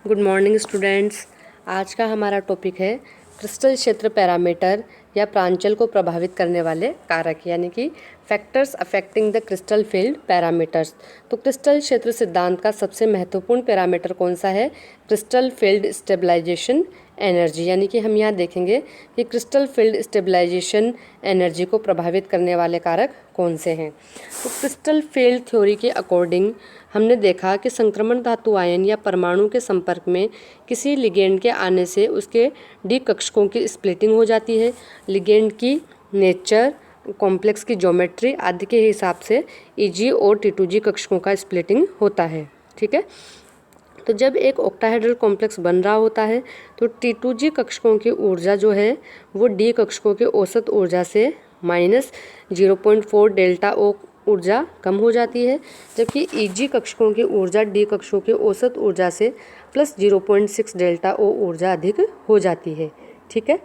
Good morning students. आज का हमारा टॉपिक है क्रिस्टल क्षेत्र पैरामीटर या प्रांचल को प्रभावित करने वाले कारक यानी कि factors affecting the crystal field parameters. तो क्रिस्टल क्षेत्र सिद्धांत का सबसे महत्वपूर्ण पैरामीटर कौन सा है? Crystal field stabilisation energy. यानी कि हम यहाँ देखेंगे कि क्रिस्टल फील्ड स्टेबलाइजेशन एनर्जी को प्रभावित करने वाले कारक कौन से हैं। तो क्रिस्टल फील्ड थ्योरी के अकॉर्डिंग हमने देखा कि संक्रमण धातु आयन या परमाणु के संपर्क में किसी लिगेंड के आने से उसके डी कक्षकों की स्प्लिटिंग हो जाती है। लिगेंड की नेचर, कॉम्प्लेक्स की ज्योमेट्री आदि के हिसाब से ईजी और टी2जी कक्षकों का स्प्लिटिंग होता है। ठीक है, तो जब एक ऑक्टाहेड्रल कॉम्प्लेक्स बन रहा होता है तो टी2जी कक्षकों की ऊर्जा जो है वो डी कक्षकों की औसत ऊर्जा से -0.4 डेल्टा ओ ऊर्जा कम हो जाती है, जबकि ईजी कक्षकों की ऊर्जा डी कक्षकों की औसत ऊर्जा से +0.6 डेल्टा ओ ऊर्जा अधिक हो जाती है। ठीक है,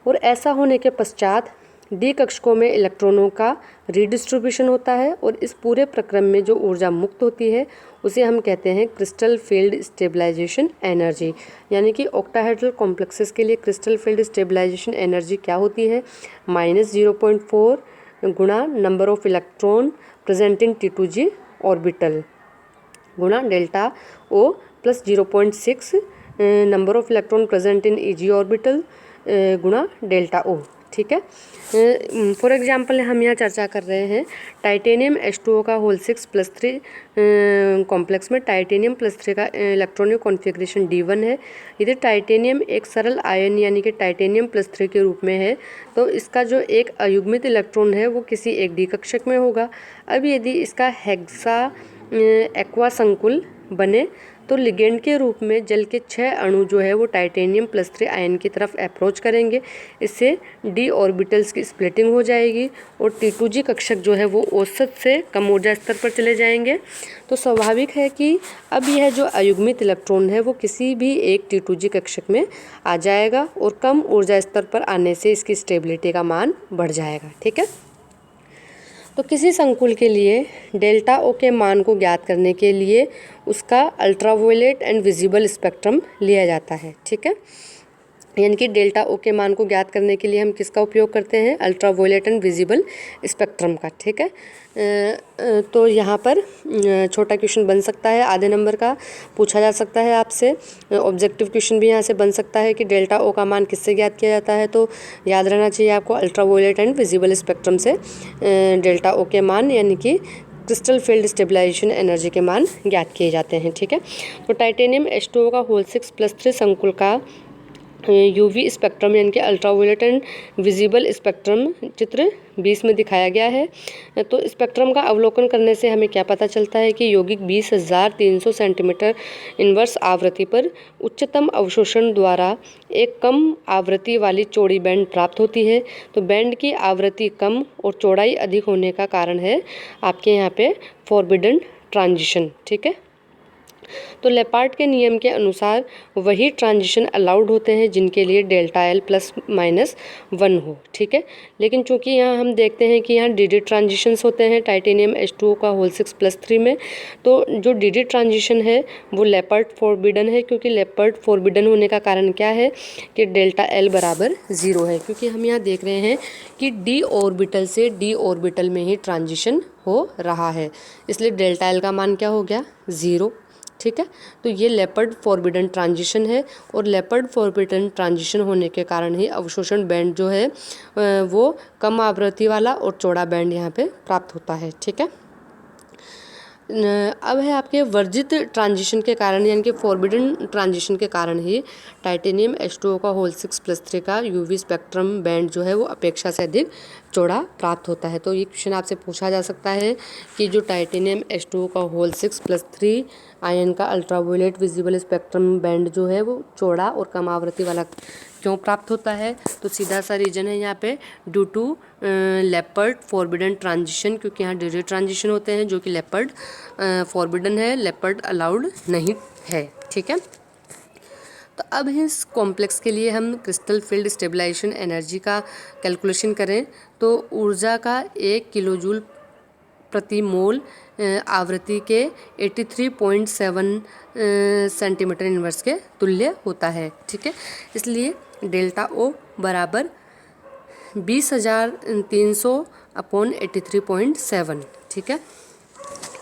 और ऐसा होने के पश्चात डी कक्षकों में इलेक्ट्रॉनों का रीडिस्ट्रीब्यूशन होता है और इस पूरे प्रक्रम में जो ऊर्जा मुक्त होती है उसे हम कहते हैं क्रिस्टल फील्ड स्टेबलाइजेशन एनर्जी। यानी कि ऑक्टाहेड्रल कॉम्प्लेक्सेस के लिए क्रिस्टल फील्ड स्टेबलाइजेशन एनर्जी क्या होती है? -0.4 गुणा number of electron present in T two g orbital गुणा delta O plus 0.6 number of electron present in e g orbital गुणा डेल्टा ओ। ठीक है, फॉर एग्जांपल हम यहाँ चर्चा कर रहे हैं टाइटेनियम H2O का होल 6+3 कॉम्प्लेक्स में टाइटेनियम +3 का इलेक्ट्रॉनिक कॉन्फ़िगरेशन D1 है। यदि टाइटेनियम एक सरल आयन यानी कि टाइटेनियम +3 के रूप में है तो इसका जो एक अयुग्मित इलेक्ट्रॉन है वो किसी एक डी कक्षक में होगा। अब यदि इसका हेक्सा एक्वा संकुल बने तो लिगेंड के रूप में जल के 6 अणु जो है वो टाइटेनियम +3 आयन की तरफ अप्रोच करेंगे। इससे डी ऑर्बिटल्स की स्प्लिटिंग हो जाएगी और टी2जी कक्षक जो है वो औसत से कम ऊर्जा स्तर पर चले जाएंगे। तो स्वाभाविक है कि अब यह जो अयुग्मित इलेक्ट्रॉन है वो किसी भी एक टी2जी कक्षक में आ जाएगा और कम ऊर्जा स्तर पर आने से इसकी स्टेबिलिटी का मान बढ़ जाएगा। ठीक है, तो किसी संकुल के लिए डेल्टा ओ के मान को ज्ञात करने के लिए उसका अल्ट्रावायलेट एंड विजिबल स्पेक्ट्रम लिया जाता है। ठीक है, यानी कि डेल्टा ओ के मान को ज्ञात करने के लिए हम किसका उपयोग करते हैं? अल्ट्रावायलेट एंड विजिबल स्पेक्ट्रम का। ठीक है, तो यहाँ पर छोटा क्वेश्चन बन सकता है, आधे नंबर का पूछा जा सकता है आपसे। ऑब्जेक्टिव क्वेश्चन भी यहाँ से बन सकता है कि डेल्टा ओ का मान किससे ज्ञात किया जाता है। तो याद रहना चाहिए आपको अल्ट्रावायलेट एंड विजिबल स्पेक्ट्रम से डेल्टा ओ के मान यानी कि क्रिस्टल फील्ड स्टेबलाइजेशन एनर्जी के मान ज्ञात किए जाते हैं। ठीक है, तो टाइटेनियम H2O का होल 6+3 संकुल का यूवी स्पेक्ट्रम यानी कि अल्ट्रावायलेट एंड विजिबल स्पेक्ट्रम चित्र 20 में दिखाया गया है। तो स्पेक्ट्रम का अवलोकन करने से हमें क्या पता चलता है कि यौगिक 20,300 सेंटीमीटर इनवर्स आवृत्ति पर उच्चतम अवशोषण द्वारा एक कम आवृत्ति वाली चौड़ी बैंड प्राप्त होती है। तो बैंड की आवृत्ति कम और चौड़ाई अधिक होने का कारण है आपके यहाँ पे फॉरबिडन ट्रांजिशन। ठीक है, तो लेपार्ड के नियम के अनुसार वही ट्रांजिशन अलाउड होते हैं जिनके लिए डेल्टा एल +-1 हो। ठीक है, लेकिन चूंकि यहाँ हम देखते हैं कि यहाँ डीडी ट्रांजिशंस होते हैं टाइटेनियम H2O का होल 6+3 में, तो जो डीडी ट्रांजिशन है वो लेपर्ड फॉरबिडन है, क्योंकि लेपर्ड फॉरबिडन होने का कारण क्या है कि डेल्टा एल बराबर 0 है, क्योंकि हम यहाँ देख रहे हैं कि डी ऑर्बिटल से डी ऑर्बिटल में ही ट्रांजिशन हो रहा है, इसलिए डेल्टा एल का मान क्या हो गया? 0। ठीक है, तो ये लेपर्ड फॉरबिडन ट्रांजिशन है और लेपर्ड फॉरबिडन ट्रांजिशन होने के कारण ही अवशोषण बैंड जो है वो कम आवृत्ति वाला और चौड़ा बैंड यहाँ पे प्राप्त होता है। ठीक है, अब है आपके वर्जित ट्रांजिशन के कारण यानी कि फॉरबिडन ट्रांजिशन के कारण ही टाइटेनियम H2O का होल 6+3 का यूवी स्पेक्ट्रम बैंड जो है वो अपेक्षा से अधिक चौड़ा प्राप्त होता है। तो ये क्वेश्चन आपसे पूछा जा सकता है कि जो टाइटेनियम H2O का होल 6+3 आयन का अल्ट्रावायलेट विजिबल स्पेक्ट्रम बैंड जो है वो चौड़ा और कम आवृत्ति वाला क्यों प्राप्त होता है? तो सीधा सा रीजन है यहाँ पे due to Laporte forbidden transition, क्योंकि यहाँ डीडी ट्रांजिशन होते हैं जो कि लेपर्ड फॉरबिडन है, लेपर्ड अलाउड नहीं है। ठीक है, तो अब इस कॉम्प्लेक्स के लिए हम क्रिस्टल फील्ड स्टेबलाइजेशन एनर्जी का कैलकुलेशन करें तो ऊर्जा का 1 किलो जूल प्रति मोल आवृत्ति के 83.7 सेंटीमीटर इनवर्स के तुल्य होता है। ठीक है, इसलिए डेल्टा ओ बराबर 20,300/83.7। ठीक है,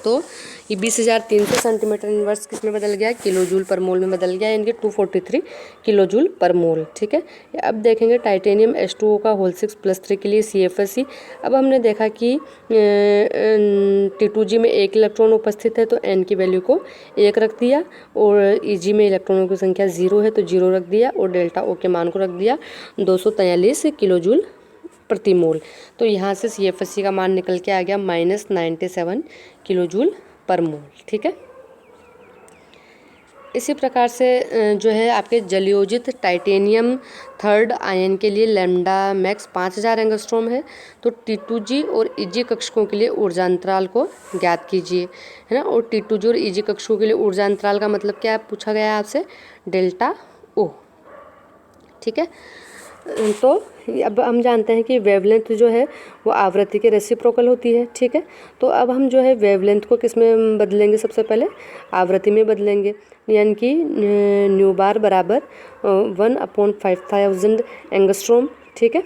तो ये 20,300 सेंटीमीटर इनवर्स किस में बदल गया, किलो जूल पर मोल में बदल गया, यानी कि 243 किलो जूल पर मोल। ठीक है, अब देखेंगे टाइटेनियम H2O का होल 6+3 के लिए CFSE। अब हमने देखा कि T2G में एक इलेक्ट्रॉन उपस्थित है तो N की वैल्यू को 1 रख दिया, और EG में इलेक्ट्रॉनों की संख्या 0 है तो 0 रख दिया, और डेल्टा O के मान को रख दिया 243 किलो जूल प्रति मोल। तो यहाँ से CFSE का मान निकल के आ गया -97 किलो जूल पर मोल। ठीक है, इसी प्रकार से जो है आपके जलयोजित टाइटेनियम थर्ड आयन के लिए लैम्डा मैक्स 5000 एंगस्ट्रॉम है। तो T2G और EG कक्षकों के लिए ऊर्जा अंतराल को ज्ञात कीजिए, है ना। और T2G और EG कक्षकों के लिए ऊर्जा अंतराल का मतलब क्या पूछा गया है आपसे, डेल्टा O। ठीक है, तो अब हम जानते हैं कि वेवलेंथ जो है वो आवृत्ति के रेसिप्रोकल होती है। ठीक है, तो अब हम जो है वेवलेंथ को किस में बदलेंगे, सबसे पहले आवृत्ति में बदलेंगे, यानी कि न्यू बार बराबर 1/5000 एंगस्ट्रॉम। ठीक है,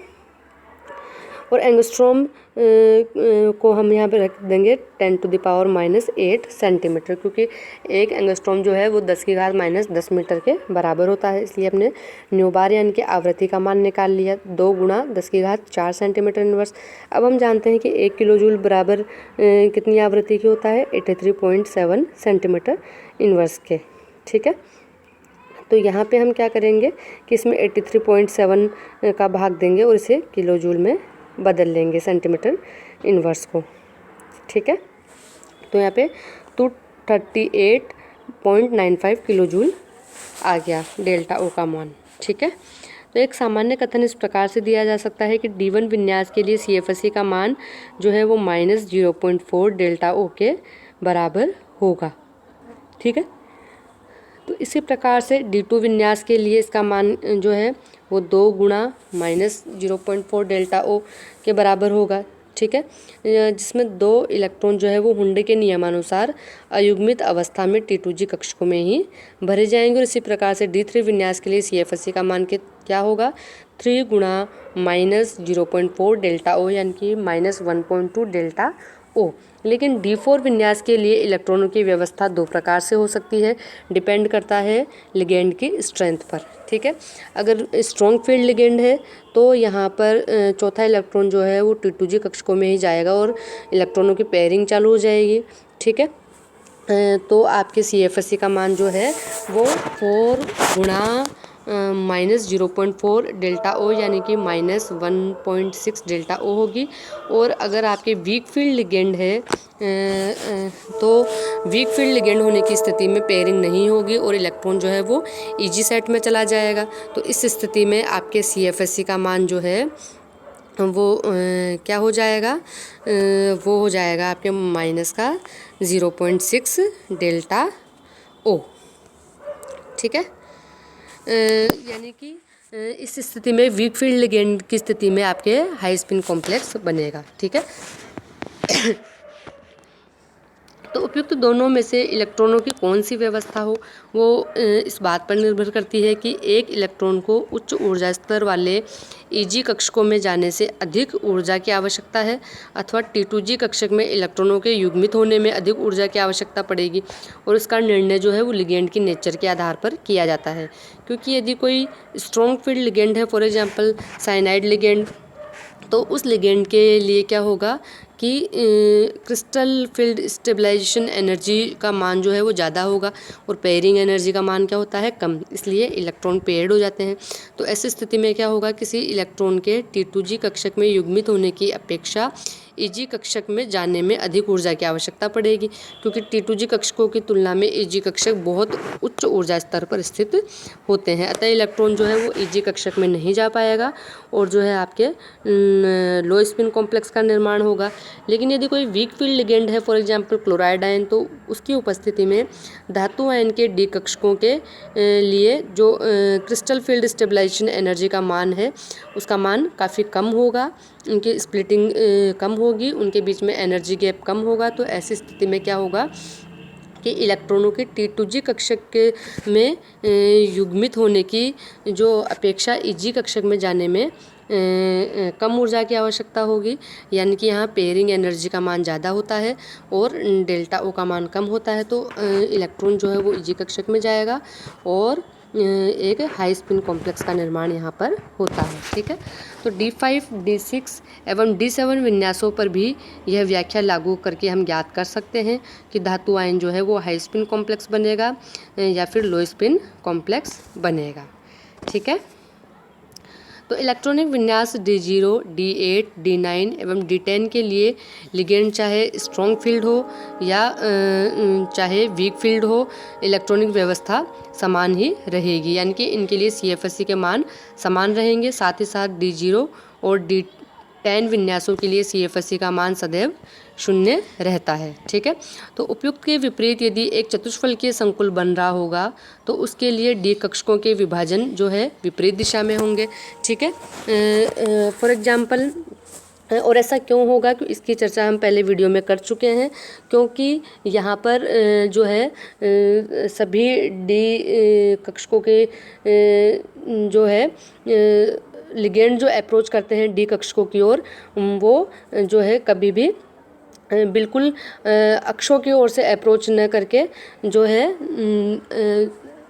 और एंगस्ट्रॉम को हम यहाँ पे रख देंगे 10⁻⁻8 सेंटीमीटर, क्योंकि एक एंगस्ट्रॉम जो है वो 10⁻⁻10 मीटर के बराबर होता है। इसलिए अपने न्यू बार यानी कि आवृत्ति का मान निकाल लिया, 2 × 10⁻4 सेंटीमीटर इनवर्स। अब हम जानते हैं कि 1 किलो जूल बराबर कितनी आवृत्ति की होता है, 83.7 सेंटीमीटर इनवर्स के। ठीक है, तो यहाँ पे हम क्या करेंगे कि इसमें 83.7 का भाग देंगे और इसे किलो जूल में बदल लेंगे, सेंटीमीटर इनवर्स को। ठीक है, तो यहाँ पे 238.95 किलो जूल आ गया डेल्टा ओ का मान। ठीक है, तो एक सामान्य कथन इस प्रकार से दिया जा सकता है कि D1 विन्यास के लिए CFSE का मान जो है वो -0.4 डेल्टा ओ के बराबर होगा। ठीक है, तो इसी प्रकार से D2 विन्यास के लिए इसका मान जो है वो 2 × -0.4 डेल्टा O के बराबर होगा। ठीक है, जिसमें 2 इलेक्ट्रॉन जो है वो हुंडे के नियमानुसार अयुग्मित अवस्था में T2G कक्षकों में ही भरे जाएंगे। और इसी प्रकार से D3 विन्यास के लिए CFSE का मान क्या होगा, 3 × -0.4 डेल्टा O, यानी कि -1.2 डेल्टा O। लेकिन D4 विन्यास के लिए इलेक्ट्रॉनों की व्यवस्था 2 प्रकार से हो सकती है, डिपेंड करता है लिगेंड की स्ट्रेंथ पर। ठीक है, अगर स्ट्रॉन्ग फील्ड लिगेंड है तो यहाँ पर चौथा इलेक्ट्रॉन जो है वो T2G कक्षकों में ही जाएगा और इलेक्ट्रॉनों की पेयरिंग चालू हो जाएगी। ठीक है, तो आपके CFSE का मान जो है वो 4 × -0.4 डेल्टा O, यानी कि -1.6 डेल्टा O होगी। और अगर आपके वीक फील्ड लिगेंड है तो वीक फील्ड लिगेंड होने की स्थिति में पेयरिंग नहीं होगी और इलेक्ट्रॉन जो है वो EG सेट में चला जाएगा। तो इस स्थिति में आपके CFSE का मान जो है वो क्या हो जाएगा, वो हो जाएगा आपके -0.6 डेल्टा O। ठीक है, यानी कि इस स्थिति में वीक फील्ड लिगेंड की स्थिति में आपके हाई स्पिन कॉम्प्लेक्स बनेगा। ठीक है, तो उपयुक्त दोनों में से इलेक्ट्रॉनों की कौन सी व्यवस्था हो वो इस बात पर निर्भर करती है कि एक इलेक्ट्रॉन को उच्च ऊर्जा स्तर वाले EG कक्षकों में जाने से अधिक ऊर्जा की आवश्यकता है अथवा T2G कक्षक में इलेक्ट्रॉनों के युग्मित होने में अधिक ऊर्जा की आवश्यकता पड़ेगी। और इसका निर्णय जो है वो लिगेंड की नेचर के आधार पर किया जाता है, क्योंकि यदि कोई स्ट्रॉन्ग फील्ड लिगेंड है, फॉर एग्जांपल साइनाइड लिगेंड, तो उस लिगेंड के लिए क्या होगा कि क्रिस्टल फील्ड स्टेबलाइजेशन एनर्जी का मान जो है वो ज़्यादा होगा और पेयरिंग एनर्जी का मान क्या होता है, कम, इसलिए इलेक्ट्रॉन पेयर्ड हो जाते हैं। तो ऐसी स्थिति में क्या होगा, किसी इलेक्ट्रॉन के T2G कक्षक में युग्मित होने की अपेक्षा EG कक्षक में जाने में अधिक ऊर्जा की आवश्यकता पड़ेगी, क्योंकि T2G कक्षकों की तुलना में EG कक्षक बहुत उच्च ऊर्जा स्तर पर स्थित होते हैं। अतः इलेक्ट्रॉन जो है वो EG कक्षक में नहीं जा पाएगा और जो है आपके लो स्पिन कॉम्प्लेक्स का निर्माण होगा। लेकिन यदि कोई वीक फील्ड लिगेंड है, फॉर एग्जांपल क्लोराइड आयन, तो उसकी उपस्थिति में धातु आयन के D कक्षकों के लिए जो क्रिस्टल फील्ड स्टेबलाइजेशन एनर्जी का मान है उसका मान काफ़ी कम होगा उनकी स्प्लिटिंग कम होगी, उनके बीच में एनर्जी गैप कम होगा। तो ऐसी स्थिति में क्या होगा कि इलेक्ट्रॉनों के T2G कक्षक के में युग्मित होने की जो अपेक्षा EG कक्षक में जाने में कम ऊर्जा की आवश्यकता होगी, यानी कि यहाँ पेयरिंग एनर्जी का मान ज़्यादा होता है और डेल्टा O का मान कम होता है। तो इलेक्ट्रॉन जो है वो EG कक्षक में जाएगा और एक हाई स्पिन कॉम्प्लेक्स का निर्माण यहाँ पर होता है। ठीक है, तो D5, D6 एवं D7 विन्यासों पर भी यह व्याख्या लागू करके हम ज्ञात कर सकते हैं कि धातु आयन जो है वो हाई स्पिन कॉम्प्लेक्स बनेगा या फिर लो स्पिन कॉम्प्लेक्स बनेगा। ठीक है, तो इलेक्ट्रॉनिक विन्यास D0, D8, D9 एवं D10 के लिए लिगेंड चाहे स्ट्रॉन्ग फील्ड हो या चाहे वीक फील्ड हो, इलेक्ट्रॉनिक व्यवस्था समान ही रहेगी, यानी कि इनके लिए CFSE के मान समान रहेंगे। साथ ही साथ D0 और D10 विन्यासों के लिए CFSE का मान सदैव 0 रहता है। ठीक है, तो उपयुक्त के विपरीत यदि एक चतुष्फलकीय संकुल बन रहा होगा तो उसके लिए D कक्षकों के विभाजन जो है विपरीत दिशा में होंगे। ठीक है, फॉर एग्जाम्पल, और ऐसा क्यों होगा कि इसकी चर्चा हम पहले वीडियो में कर चुके हैं, क्योंकि यहाँ पर जो है सभी D कक्षकों के जो है लिगेंड जो अप्रोच करते हैं D कक्षकों की ओर, वो जो है कभी भी बिल्कुल अक्षों की ओर से अप्रोच न करके जो है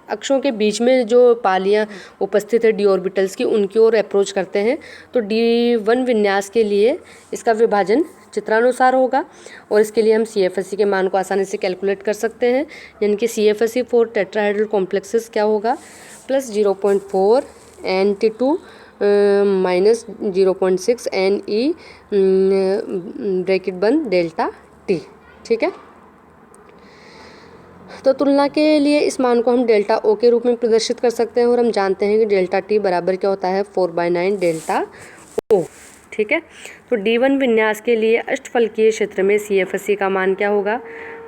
अक्षों के बीच में जो पालियाँ उपस्थित है D ऑर्बिटल्स की, उनकी ओर अप्रोच करते हैं। तो D1 विन्यास के लिए इसका विभाजन चित्रानुसार होगा और इसके लिए हम CFSE के मान को आसानी से कैलकुलेट कर सकते हैं, यानी कि CFSE फॉर टेट्राहेड्रल कॉम्प्लेक्सेस क्या होगा, plus 0.4 NT2 minus 0.6 NE bracket बंद डेल्टा T। ठीक है, तो तुलना के लिए इस मान को हम डेल्टा O के रूप में प्रदर्शित कर सकते हैं और हम जानते हैं कि डेल्टा T बराबर क्या होता है, 4/9 डेल्टा O। ठीक है, तो D1 विन्यास के लिए अष्टफलकीय क्षेत्र में CFSE का मान क्या होगा,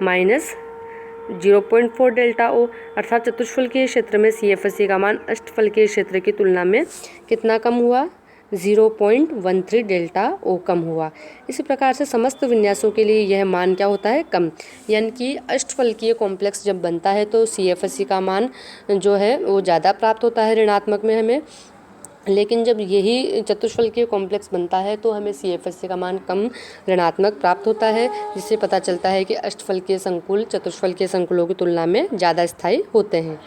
माइनस 0.4 डेल्टा O, अर्थात चतुष्फलकीय क्षेत्र में CFSE का मान अष्टफलकीय क्षेत्र की तुलना में कितना कम हुआ, 0.13 डेल्टा O कम हुआ। इसी प्रकार से समस्त विन्यासों के लिए यह मान क्या होता है, कम, यानी कि अष्टफलकीय कॉम्प्लेक्स जब बनता है तो CFSE का मान जो है वो ज़्यादा प्राप्त होता है ऋणात्मक में हमें, लेकिन जब यही चतुष्फलकीय कॉम्प्लेक्स बनता है तो हमें CFSE का मान कम ऋणात्मक प्राप्त होता है, जिससे पता चलता है कि अष्टफलकीय संकुल चतुष्फलकीय संकुलों की तुलना में ज़्यादा स्थायी होते हैं।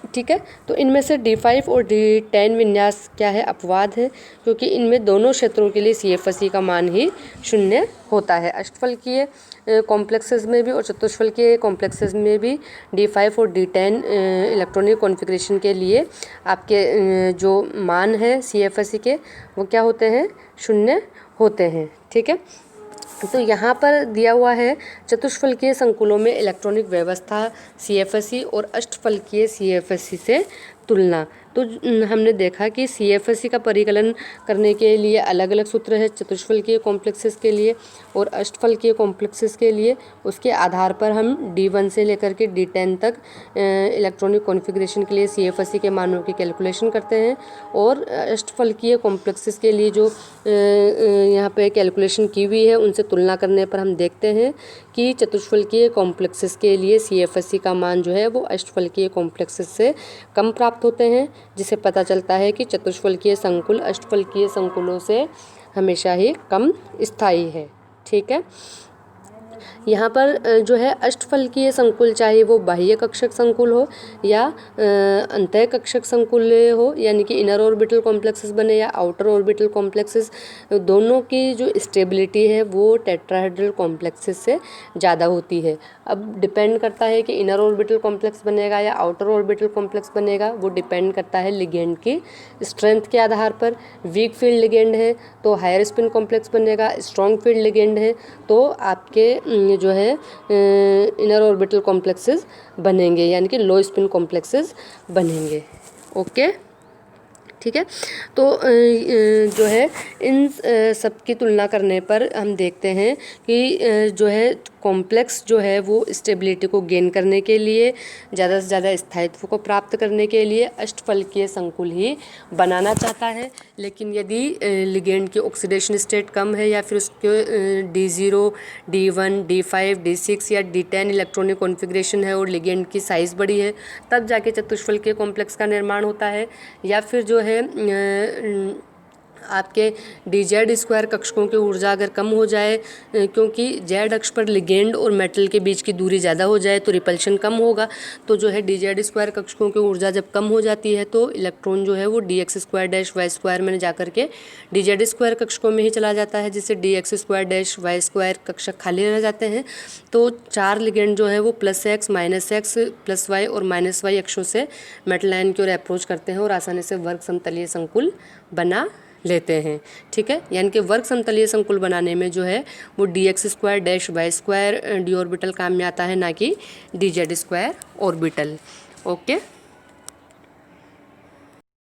ठीक है, तो इनमें से D5 और D10 विन्यास क्या है, अपवाद है, क्योंकि इनमें दोनों क्षेत्रों के लिए CFSE का मान ही 0 होता है। अष्टफलकीय कॉम्प्लेक्सेस में भी और चतुष्फलकीय कॉम्प्लेक्सेस में भी D5 और D10 इलेक्ट्रॉनिक कॉन्फ़िगरेशन के लिए आपके जो मान है CFSE के वो क्या होते हैं, 0 होते हैं। ठीक है, तो यहाँ पर दिया हुआ है चतुष्फलकीय संकुलों में इलेक्ट्रॉनिक व्यवस्था CFSE और अष्टफलकीय CFSE से तुलना। तो हमने देखा कि CFSE का परिकलन करने के लिए अलग अलग सूत्र है चतुष्फलकीय कॉम्प्लेक्सेस के लिए और अष्टफलकीय कॉम्प्लेक्सेस के लिए। उसके आधार पर हम D1 से लेकर के D10 तक इलेक्ट्रॉनिक कॉन्फ़िगरेशन के लिए CFSE के मानों की कैलकुलेशन करते हैं और अष्टफलकीय कॉम्प्लेक्सेस के लिए जो यहाँ पे कैलकुलेशन की हुई है उनसे तुलना करने पर हम देखते हैं कि चतुष्फलकीय कॉम्प्लेक्सेस के लिए CFSE का मान जो है वो अष्टफलकीय कॉम्प्लेक्सेस से कम प्राप्त होते हैं, जिससे पता चलता है कि चतुष्फलकीय संकुल अष्टफलकीय संकुलों से हमेशा ही कम स्थायी है। ठीक है, यहाँ पर जो है अष्टफलकीय संकुल चाहे वो बाह्य कक्षक संकुल हो या अंतः कक्षक संकुल हो, यानी कि इनर ऑर्बिटल कॉम्प्लेक्सेस बने या आउटर ऑर्बिटल कॉम्प्लेक्सेस, दोनों की जो स्टेबिलिटी है वो टेट्राहेड्रल कॉम्प्लेक्सेस से ज़्यादा होती है। अब डिपेंड करता है कि इनर ऑर्बिटल कॉम्प्लेक्स बनेगा या आउटर ऑर्बिटल कॉम्प्लेक्स बनेगा, वो डिपेंड करता है लिगेंड की स्ट्रेंथ के आधार पर। वीक फील्ड लिगेंड है तो हायर स्पिन कॉम्प्लेक्स बनेगा, स्ट्रॉन्ग फील्ड लिगेंड है तो आपके जो है इनर ऑर्बिटल कॉम्प्लेक्सेस बनेंगे, यानी कि लो स्पिन कॉम्प्लेक्सेस बनेंगे। ओके, ठीक है, तो जो है इन सब की तुलना करने पर हम देखते हैं कि जो है कॉम्प्लेक्स जो है वो स्टेबिलिटी को गेन करने के लिए, ज़्यादा से ज़्यादा स्थायित्व को प्राप्त करने के लिए अष्टफलकीय संकुल ही बनाना चाहता है। लेकिन यदि लिगेंड की ऑक्सीडेशन स्टेट कम है या फिर उसके D0, D1, D5, D6 या D10 इलेक्ट्रॉनिक कॉन्फ़िगरेशन है और लिगेंड की साइज़ बड़ी है, तब जाके चतुष्फल के कॉम्प्लेक्स का निर्माण होता है। या फिर जो है आपके DZ² कक्षकों की ऊर्जा अगर कम हो जाए, क्योंकि Z अक्ष पर लिगेंड और मेटल के बीच की दूरी ज़्यादा हो जाए तो रिपल्शन कम होगा। तो जो है DZ² कक्षकों की ऊर्जा जब कम हो जाती है तो इलेक्ट्रॉन जो है वो DX² में जा कर के DZ² कक्षकों में ही चला जाता है, जिससे DX² कक्षक खाली रह जाते हैं। तो 4 लिगेंड जो है वो +X, -X, +Y और -Y अक्षों से मेटल आयन की ओर अप्रोच करते हैं और आसानी से वर्ग समतलीय संकुल बना लेते हैं। ठीक है, यानी कि वर्ग समतलीय संकुल बनाने में जो है वो DX² y² d ऑर्बिटल काम में आता है, ना कि DZ² ऑर्बिटल। ओके।